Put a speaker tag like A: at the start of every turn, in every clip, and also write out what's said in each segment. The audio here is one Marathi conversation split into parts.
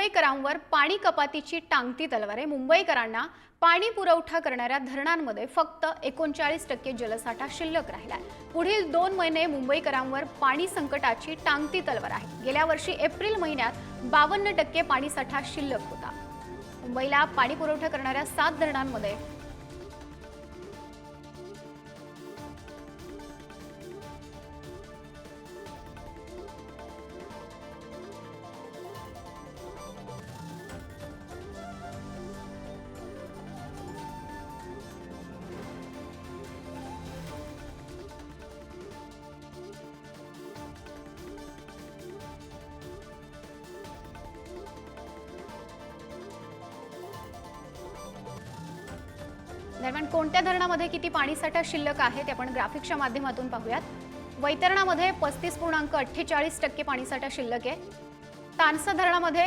A: मुंबईकरांवर पाणी कपातीची टांगती तलवार आहे। मुंबईकरांना पाणी पुरवठा करणाऱ्या धरणांमध्ये फक्त 39% जलसाठा शिल्लक राहिलाय। पुढील 2 महिने मुंबईकरांवर पाणी संकटाची टांगती तलवार आहे। गेल्या वर्षी एप्रिल महिन्यात 52% पाणीसाठा शिल्लक होता। मुंबईला पाणी पुरवठा करणाऱ्या 7 धरणांमध्ये दरम्यान कोणत्या धरणामध्ये किती पाणीसाठा शिल्लक आहे ते आपण ग्राफिक्सच्या माध्यमातून पाहूयात। वैतरणामध्ये 35.48% पाणीसाठा शिल्लक आहे। तानसा धरणामध्ये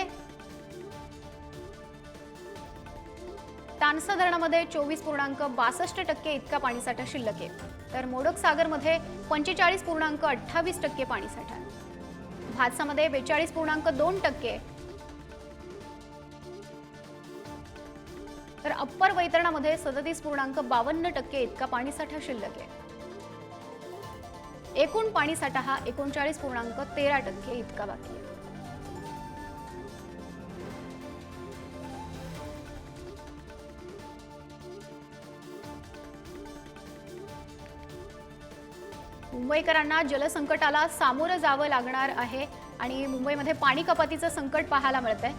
A: 24.62% इतका पाणीसाठा शिल्लक आहे। तर मोडक सागरमध्ये 45.28% पाणीसाठा आहे। भातसामध्ये 42.2%, तर अप्पर वैतरणामध्ये 37.52% इतका पाणीसाठा शिल्लक आहे। एकूण पाणीसाठा हा 39.13% इतका बाकी आहे। मुंबईकरांना जलसंकटाला सामोरं जावं लागणार आहे आणि मुंबईमध्ये पाणी कपातीचं संकट पाहायला मिळतंय।